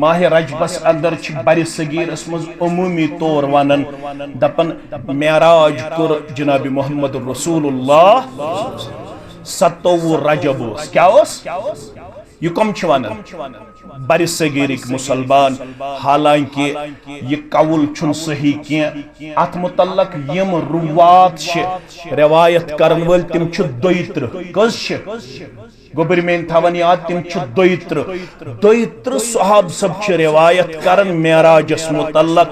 माह रजबस अंदर बर सगीरस मज अमूमी तौर वनान दपन मेराज कुर जनाब मोहम्मद रसूलुल्लाह 27 रजब क्या यह कम वनान बर सगीरिक मुसलमान। हालांकि यह कौल छुन सही कह अत मुतल्लक यम रुवात रवायत करन वल तिम दोयत्र कस गोबर में थवन याद तिम दोयत्र सहाब सब रवायत करन मेराजस मुतल्लक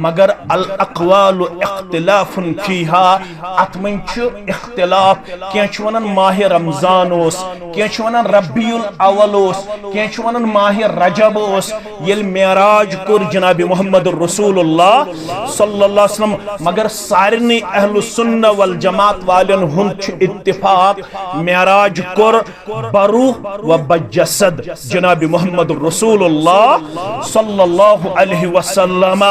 मगर अल अक़वालु इख्तिलाफुन फीहा अत मन इख्तिलाफ कह वनान माह रमजान कह वनान रबीउल अव्वल कह वनान माह रजब येल मेराज कुर जनाब मोहम्मद रसूलुल्लाह सल्लल्लाहु अलैहि वसल्लम मगर सारनी अहलु सुन्नह वल जमात वालन हुंद इत्तिफाक मेराज कुर बरूह व बजसद जनाब मोहम्मद रसूलुल्लाह सल्लल्लाहु अलैहि वसल्लम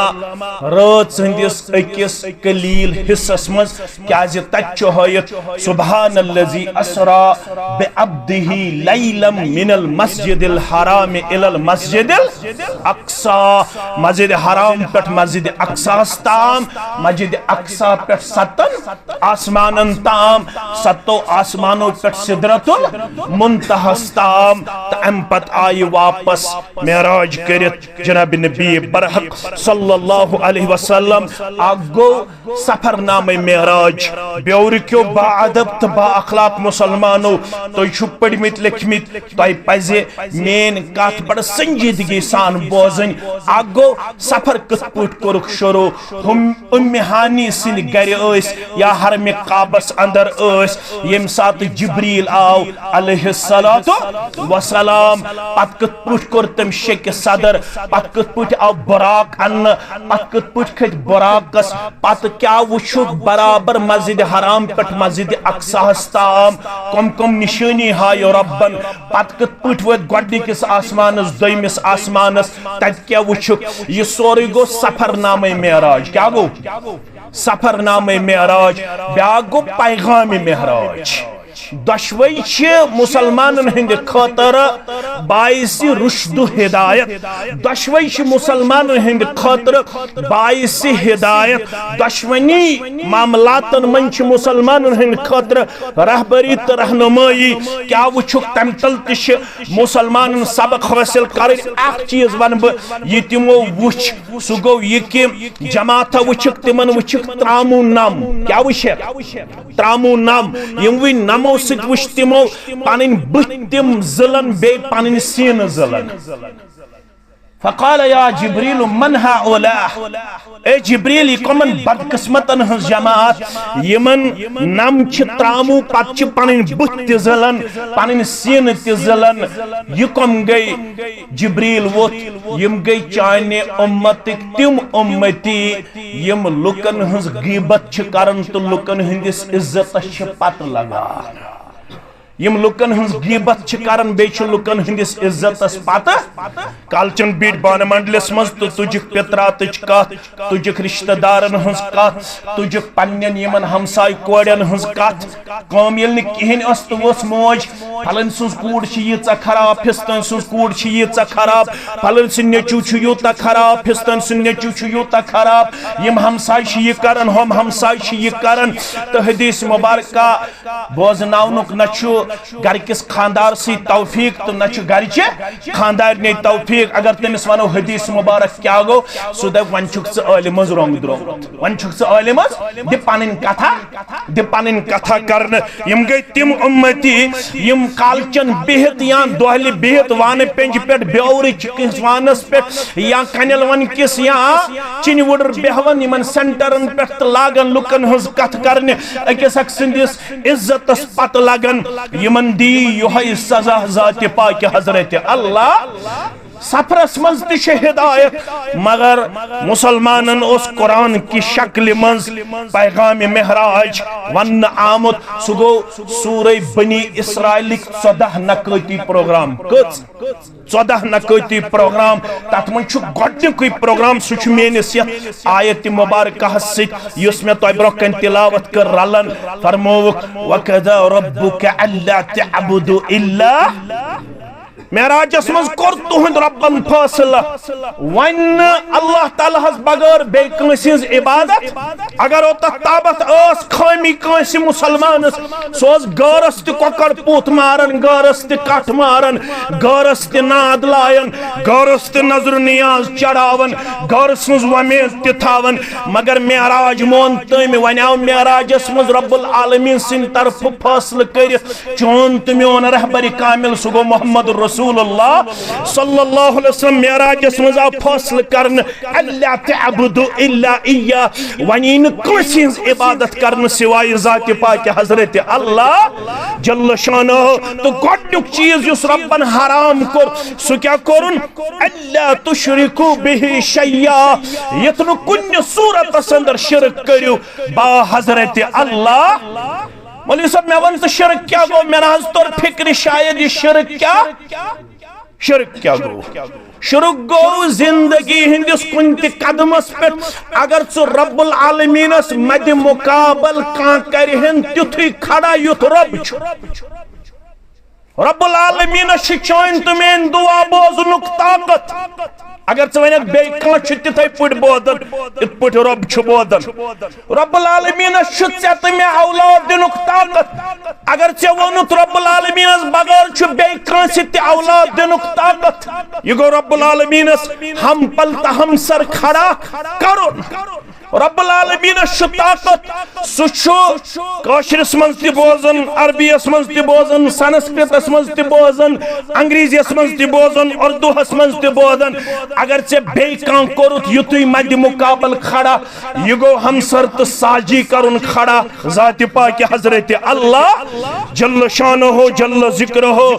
रात संदिस अकिस कलील हिस्सस मज क्याज तच हयत सुब्हानल्लज़ी अस्रा बिअब्दिही लैलम मिनल मस्जिदिल हराम इलल मस्जिदिल अक्सा मस्जिद हराम पे मस्जिद अक्सा ताम मस्जिद अक्सा पे 7 आसमानन ताम 7 आसमानों पे सिदरतुल मुंतहस्ताम अम पत आय वापस मेराज करित जनाब नबी बरहक सल्लल्लाहु अलैहि वसल्लम आगो सफरनामे मेराज ब्योर क्यों बाअदब तो बाअखलाक मुसलमानो तो छु पढ़मित लिखमित तो पजे मेन कथ बड़ संजीदगी सान बोजन आगो सफर कत पट कोरुख शुरू हम उम्मेहानी सिंद गर या हरम काबस अंदर यम सात जिब्रील आव अलैहिस्सलातु वसलाम पत कत पट कोर तम शेक सदर पत कत पट आव बुराक अन्न पत कत पट खत बुराकस पत क्या वुचुक बराबर मस्जिद हराम पे मस्जिद अक्सा ताम कम कम निशानी हायो रब्बन पत कत पट वत गोडनिकिस आसमानस दोयमिस आसमानस तत क्या वुचुक यह सोरे गो सफरनामे मेराज क्या गो सफरनामे मेराज ब्या गो पैगाम मेराज दशवई मुसलमान हंद खतर बाइस रुश्दु हिदायत दशवई मुसलमान हंद खतर बाइस हिदायत दशवनी मामलातन मन मुसलमान हंद खतर रहबरी तो रहनुमाई क्या वुचुक तम तल मुसलमान सबक हासिल कर चीज वन बह तमो वुच सह गो यह कि जमात वुचुक तिमन वुचुक त्रामू नम क्या वुच त्रामू नम यम वी नमो सत वुच तिमो पन बथ तिम जलन बे पन सीन जलन फ़क़ाल या जिब्रील मन हाउला ए जिब्रील कमन बदकिस्मतन हज जमात यमन नम त्रामू पत पन बुथ त जलन पन सीन त जलन यह कम गई जिब्रील वोत यम गई चाने उम्मतिक तिम उम्मती यम लुकन हज गीबत करन तो लुकन हंदिस इज्जत पत लगान यम लुकन हंस गीबत करन बे लुकन हंदिस इज्जतस पत कालचन बीट बान मंडलिस मज तो तुजिक पित्रातच कथ तुजिक रिश्तेदारन हंस कथ तुजिक पन्नन यमन हमसाय कोड़न हंस कथ कम येल न किहन अस तो वस मोज फलन सुस कूड़ छ यीचा खराब फिस्तन सुस कूड़ छ यीचा खराब फलन सिन नेचू छ योता खराब फिस्तन सिन नेचू छ योता खराब यम हमसाय छ ये करन हम हमसाय छ ये करन तो हदीस मुबारक का बोजनाउनुक नछु घर किस खानदार सी तौफीक तो नछु घर चे खानदार ने तौफीक अगर तमिस वनो हदीस मुबारक क्या गो सुद वन छुक स आलिमज रोंग द्रो वन छुक स आलिमज दि पनिन कथा करन यम गई तिम उम्मती यम कालचन बिहत या दोहली बिहत वाने पेंज पेट बेउर किस वानस पेट या कनल वन किस या चिन वुडर बेहवन यमन सेंटरन पेट लागन लुकन हज कथ करन अकिस अक सिंदिस इज्जतस पत लागन यमन दी योहै सजा जात पाक हजरत अल्लाह सफरस मज त हिदायत मगर मुसलमानन उस कुरान की शक्ल मज पैगाम मेहराज वन आमुत सह गो सूरह बनी इसराइलिक 14 नकती प्रोग्राम 14 नकती प्रोग्राम तथ मन गोडनिक प्रोग्राम सह मेनिस आयत मुबारक सत मे तह ब्रोह कन तिलावत कर रलन फरमोवुक वकदा रब्बुक अल्ला तअबुदु इल्ला मेराजस मज कोर तुहंद रब्बन फैसला वन अल्लाह ताला हस बगैर बे कंसिज इबादत अगर ओत ताबत अस खामी कंसि मुसलमान सोस गरस त कोकर पूत मारन गरस त कट मारन गरस त नाद लायन गरस त नजर नियाज चढ़ावन गरस मज वमेद त थावन मगर मेराज मोन तम वनाव मेराजस मज रब्बुल आलमीन सिन तरफ फैसला कर चोन त मोन रहबर कामिल सुगो मोहम्मद रसूलुल्लाह सल्लल्लाहु अलैहि वसल्लम मेराजस मज आ फैसला करन अल्ला तअबुदु इल्ला इय्या वनीन कंसिज इबादत करन सिवाय जात पाक हजरत अल्लाह जल्ल शानहु तो गोडुक चीज युस रब्बन हराम कर सु क्या करन अल्ला तुशरिकु बिहि शय्या यतनु कुन सूरत अंदर शिरक करियो बा हजरत अल्लाह। मौलवी साहब मैं वन शिरक क्या गो मेरा तौर फिक्र शायद ये शिरक क्या गो शिरक गो जिंदगी हिंदिस कुन कदमस पे अगर सु रब्बुल आलमीनस मद मुकाबल कां करहन तिथुई खड़ा युथ रब छु रब्बुल आलमीनस चोन तुमेन दुआ बोजनुक ताकत अगर वन बे तिथे पट बोदन इत पट रब बोदन रब्बुल आलमीनस ते मे औलाद दिनुक ताकत अगर चे वोनुत रब्बुल आलमीनस बगैर बे कंसि ते औलाद दिनुक ताकत ये गो रब्बुल आलमीनस हम पल हम सर खड़ा करुन रब्बुल आलमीनस ताकत सुशरस मज त बोजन अरबियस मज त बोजन संस्कृतस मज त बोजन अंग्रेजियस मज त बोजन उर्दूहस मज त बोजन अगर चे बे कां कोरुत युतुई मद मुकाबल खड़ा ये गो हम सर तो साजी करुन खड़ा जात पाक हजरत अल्लाह जल्ल शानहु जल्ल जिक्र हो।